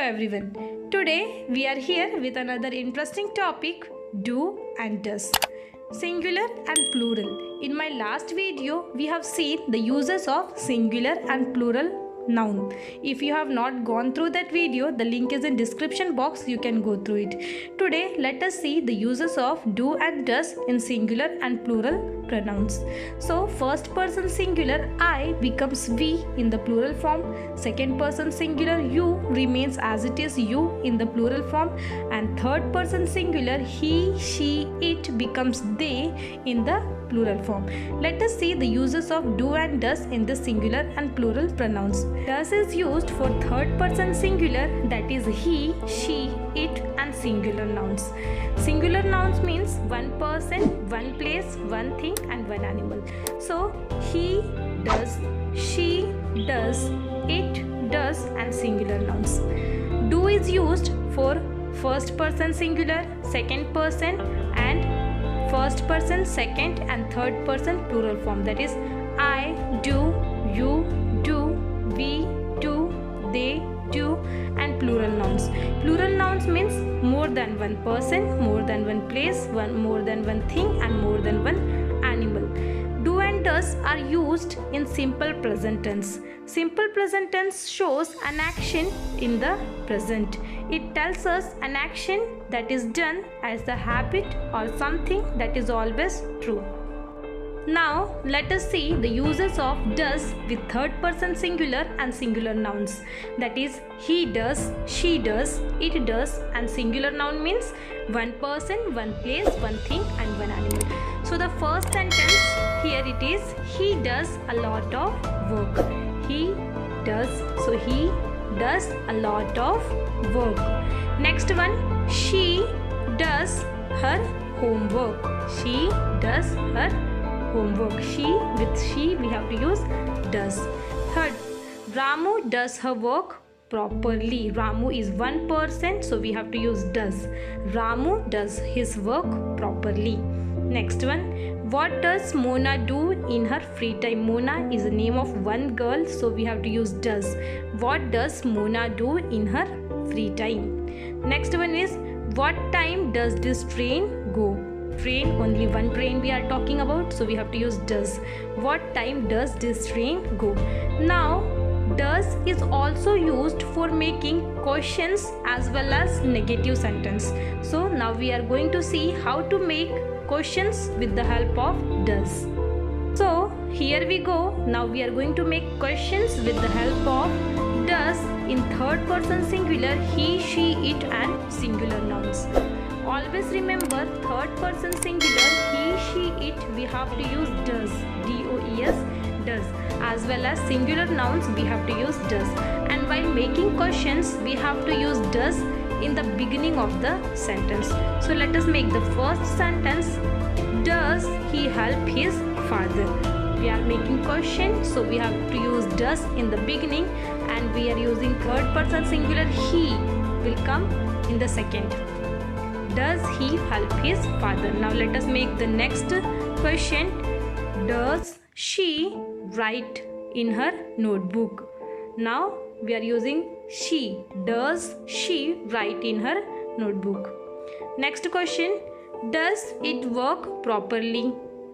everyone. Today we are here with another interesting topic, do and does. Singular and plural. In my last video, we have seen the uses of singular and plural noun. If you have not gone through that video, the link is in description box, you can go through it. Today let us see the uses of do and does in singular and plural pronouns. So first person singular I becomes we in the plural form, second person singular you remains as it is you in the plural form, and third person singular he, she, it becomes they in the plural form. Let us see the uses of do and does in the singular and plural pronouns. Does is used for third person singular, that is he, she, it and singular nouns. Singular nouns means one person, one place, one thing and one animal. So he does, she does, it does and singular nouns. Do is used for first person singular, second person and first person, second and third person plural form, that is I do, you do, we do, they do and plural nouns. Plural nouns means more than one person, more than one place, more than one thing and more than one animal. Do and does are used in simple present tense. Simple present tense shows an action in the present. It tells us an action that is done as the habit or something that is always true. Now let us see the uses of does with third person singular and singular nouns, that is he does, she does, it does and singular noun means one person, one place, one thing and one animal. So the first sentence here it is he does a lot of work. He does, so he does a lot of work. Next one, she does her homework. She does her homework. She, with she we have to use does. Third, Ramu does her work properly. Ramu is one person, so we have to use does. Ramu does his work properly. Next one, what does Mona do in her free time? Mona is the name of one girl, so we have to use does. What does Mona do in her free time? Next one is, what time does this train go? Train, only one train we are talking about, so we have to use does. What time does this train go? Now does is also used for making questions as well as negative sentence. So now we are going to see how to make questions with the help of does. So here we go. Now we are going to make questions with the help of does in third person singular he, she, it and singular nouns. Always remember third person singular he, she, it we have to use does, D-O-E-S, does, as well as singular nouns we have to use does. And while making questions we have to use does in the beginning of the sentence. So let us make the first sentence, does he help his father? We are making question, so we have to use does in the beginning and we are using third person singular he will come in the second. Does he help his father? Now let us make the next question, does she write in her notebook? Now we are using she. Does she write in her notebook? Next question, does it work properly?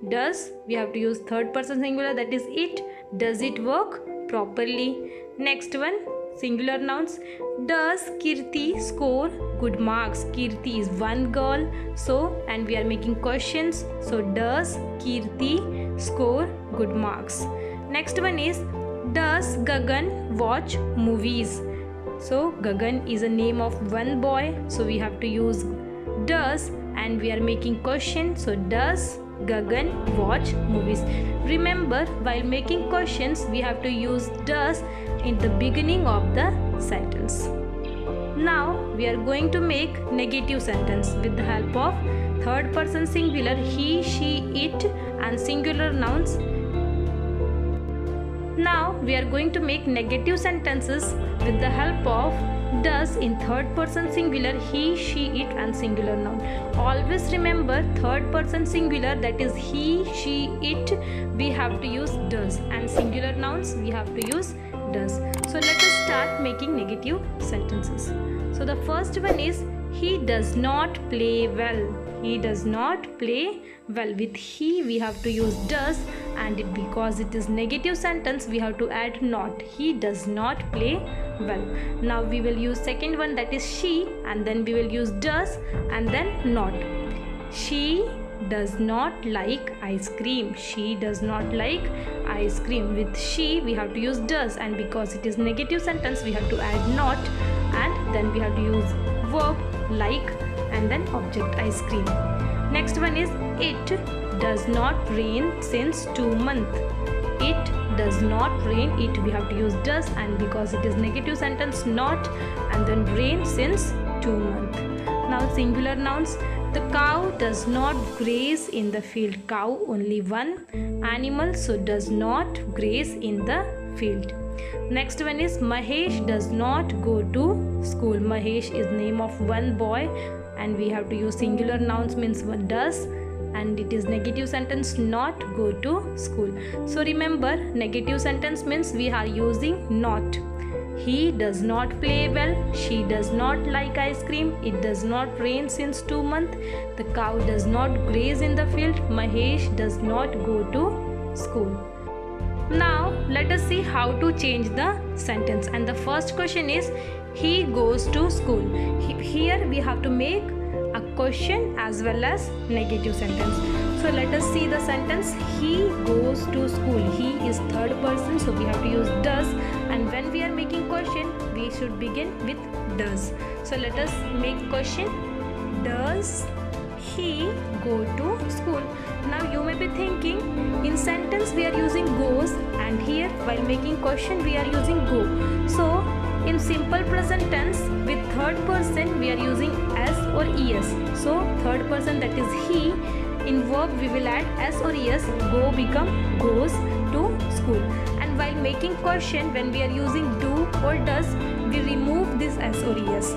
Does, we have to use third person singular, that is it. Does it work properly? Next one, singular nouns, does Kirti score good marks? Kirti is one girl, so and we are making questions, so does Kirti score good marks? Next one is, does Gagan watch movies? So Gagan is a name of one boy, so we have to use does and we are making question, so does Gagan watch movies? Remember, while making questions we have to use does in the beginning of the sentence. Now we are going to make negative sentence with the help of third person singular he, she, it and singular nouns. Now we are going to make negative sentences with the help of does in third person singular, he, she, it, and singular noun. Always remember third person singular, that is he, she, it, we have to use does, and singular nouns we have to use does. So let us start making negative sentences. So the first one is he does not play well. He does not play well. With he we have to use does, and because it is negative sentence we have to add not. He does not play well. Now we will use second one, that is she, and then we will use does and then not. She does not like ice cream. She does not like ice cream. With she we have to use does, and because it is negative sentence we have to add not, and then we have to use verb like and then object ice cream. Next one is it does not rain since 2 months. It does not rain. It we have to use does, and because it is negative sentence not, and then rain since 2 months. Now singular nouns. The cow does not graze in the field. Cow only one animal, so does not graze in the field. Next one is Mahesh does not go to school. Mahesh is name of one boy, and we have to use singular nouns, means one does, and it is negative sentence not go to school. So remember, negative sentence means we are using not. He does not play well. She does not like ice cream. It does not rain since 2 months. The cow does not graze in the field. Mahesh does not go to school. Now let us see how to change the sentence, and the first question is he goes to school. Here we have to make a question as well as negative sentence. So let us see the sentence. He goes to school. He is third person, so we have to use does, and when we are making question we should begin with does. So let us make question. Does he go to school? Now you may be thinking, in sentence we are using goes, and here while making question we are using go. So in simple present tense with third person we are using s or es. So third person, that is he. In verb we will add s or es. Go become goes to school. And while making question, when we are using do or does, we remove this s or es.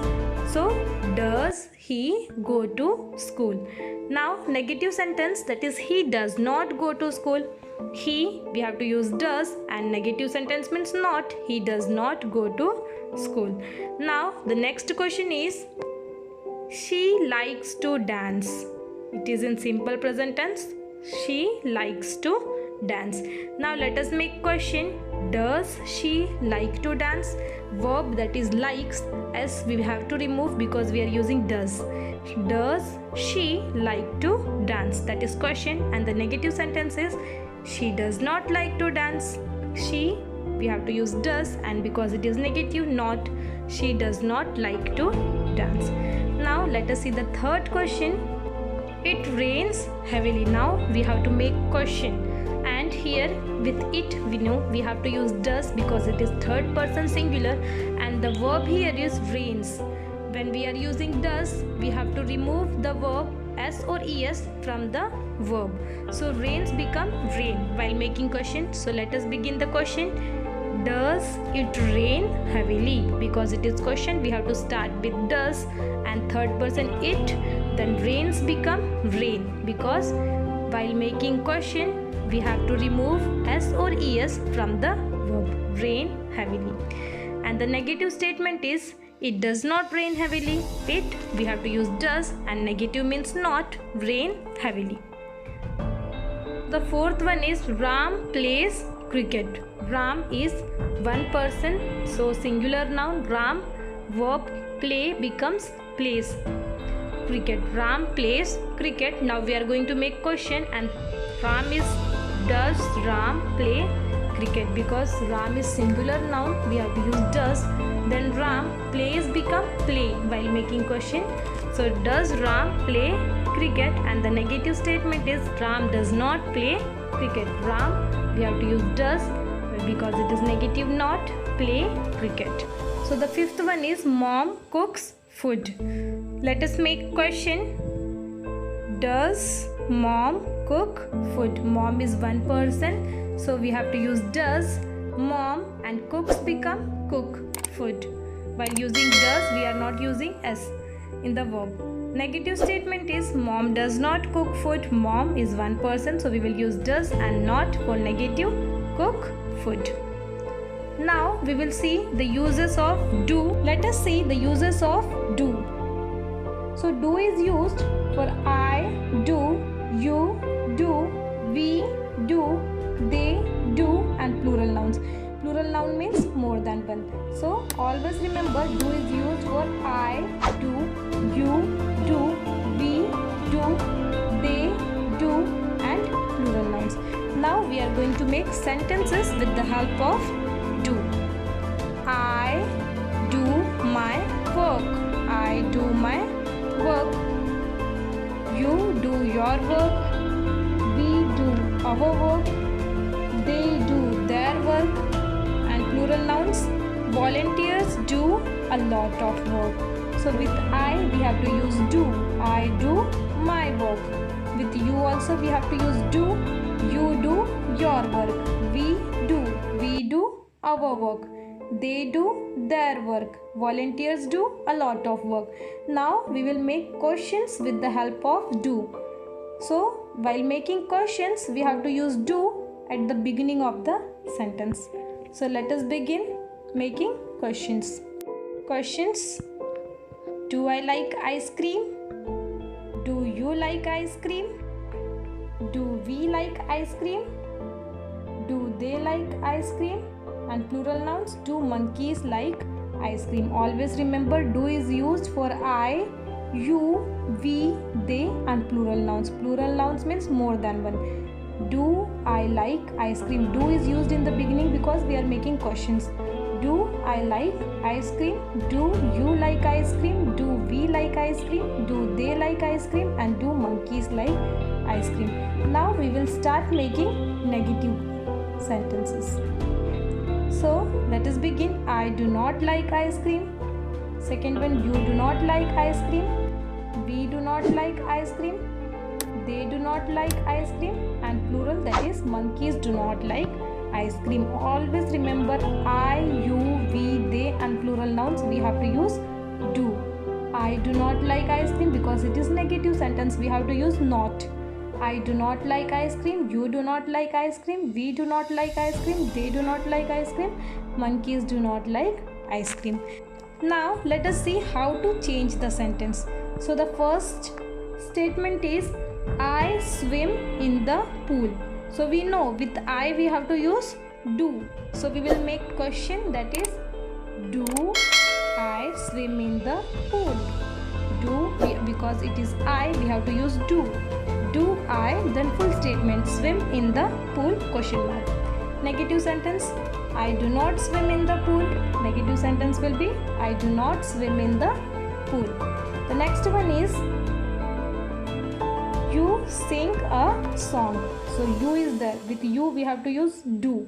So does he go to school? Now negative sentence, that is he does not go to school. He we have to use does, and negative sentence means not. He does not go to school. Now the next question is she likes to dance. It is in simple present tense. She likes to dance. Now let us make question. Does she like to dance? Verb, that is likes, as we have to remove because we are using does. Does she like to dance? That is question, and the negative sentence is she does not like to dance. She we have to use does, and because it is negative not, she does not like to dance. Now let us see the third question. It rains heavily. Now we have to make question, and here with it we know we have to use does because it is third person singular, and the verb here is rains. When we are using does, we have to remove the verb s or es from the verb. So rains become rain while making question. So let us begin the question. Does it rain heavily? Because it is question, we have to start with does and third person it, then rains become rain, because while making question we have to remove s or es from the verb. Rain heavily. And the negative statement is it does not rain heavily. It we have to use does, and negative means not. Rain heavily. The fourth one is Ram plays cricket. Ram is one person, so singular noun Ram, verb play becomes plays. Cricket. Ram plays cricket. Now we are going to make question, and Ram is does Ram play cricket? Because Ram is singular noun, we have to use does. Then Ram plays become play while making question. So does Ram play cricket? And the negative statement is Ram does not play cricket. Ram we have to use does because it is negative not. Play cricket. So the fifth one is mom cooks food. Let us make question. Does mom cook food? Mom is one person, so we have to use does. Mom and cooks become cook food. While using does, we are not using s in the verb. Negative statement is mom does not cook food. Mom is one person, so we will use does and not for negative cook food. Now we will see the uses of do. Let us see the uses of do. So do is used for I do, you do, we do, they do and plural nouns. Plural noun means more than one. So always remember do is used for I do, you do, we do, they do and plural nouns. Now we are going to make sentences with the help of do. I do my work. I do my work. You do your work. We do our work. They do their work. And plural nouns, volunteers do a lot of work. So with I we have to use do. I do my work. With you also we have to use do. You do your work. We do our work. They do their work. Volunteers do a lot of work. Now we will make questions with the help of do. So while making questions we have to use do at the beginning of the sentence. So let us begin making questions. Questions. Do I like ice cream? Do you like ice cream? Do we like ice cream? Do they like ice cream? And plural nouns, do monkeys like ice cream? Always remember do is used for I, you, we, they and plural nouns. Plural nouns means more than one. Do I like ice cream? Do is used in the beginning because we are making questions. Do I like ice cream? Do you like ice cream? Do we like ice cream? Do they like ice cream? And do monkeys like ice cream? Now we will start making negative sentences. So let us begin. I do not like ice cream. Second one, you do not like ice cream. We do not like ice cream. They do not like ice cream. And plural, that is monkeys do not like ice cream. Always remember I, you, we, they and plural nouns we have to use do. I do not like ice cream because it is negative sentence, we have to use not. I do not like ice cream. You do not like ice cream. We do not like ice cream. They do not like ice cream. Monkeys do not like ice cream. Now let us see how to change the sentence. So the first statement is I swim in the pool. So we know with I we have to use do. So we will make question, that is do I swim in the pool. Do, because it is I we have to use do. Do I, then full statement, swim in the pool, question mark. Negative sentence, I do not swim in the pool. Negative sentence will be I do not swim in the pool. The next one is you sing a song. So you is there. With you we have to use do.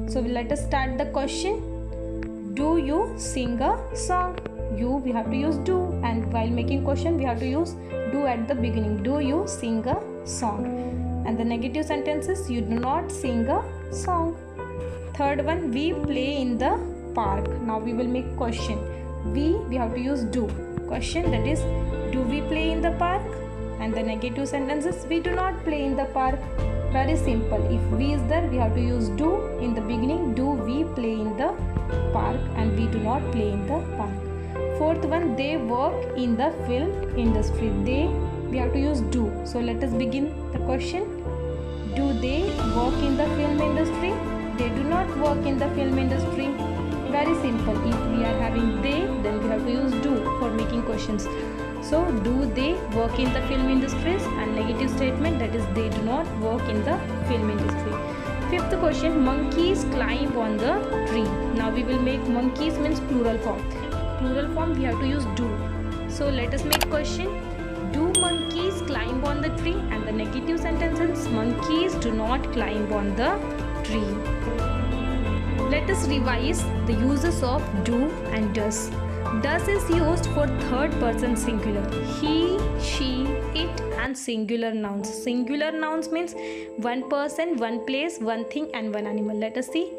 So let us start the question. Do you sing a song? You we have to use do, and while making question we have to use do at the beginning. Do you sing a song? And the negative sentences, you do not sing a song. Third one, we play in the park. Now we will make question. We have to use do. Question, that is do we play in the park? And the negative sentences, we do not play in the park. Very simple. If we is there we have to use do in the beginning. Do we play in the park? And we do not play in the park. Fourth one, they work in the film industry. They, we have to use do. So let us begin the question. Do they work in the film industry? They do not work in the film industry. Very simple. If we are having they, then we have to use do for making questions. So do they work in the film industries? And negative statement, that is they do not work in the film industry. Fifth question, monkeys climb on the tree. Now we will make monkeys means plural form. Plural form we have to use do. So let us make question. Do monkeys climb on the tree? And the negative sentences, monkeys do not climb on the tree. Let us revise the uses of do and does. Does is used for third person singular. He, she, it and singular nouns. Singular nouns means one person, one place, one thing and one animal. Let us see.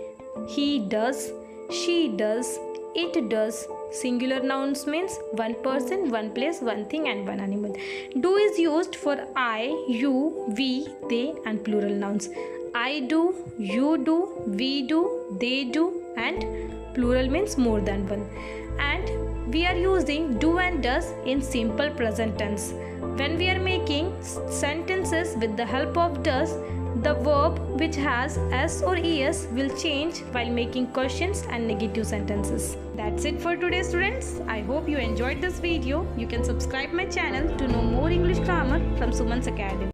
He does, she does, it does, Singular nouns means one person, one place, one thing and one animal. Do is used for I, you, we, they and plural nouns. I do, you do, we do, they do and plural means more than one. And we are using do and does in simple present tense. When we are making sentences with the help of does, the verb which has s or es will change while making questions and negative sentences. That's it for today, students. I hope you enjoyed this video. You can subscribe my channel to know more English grammar from Suman's Academy.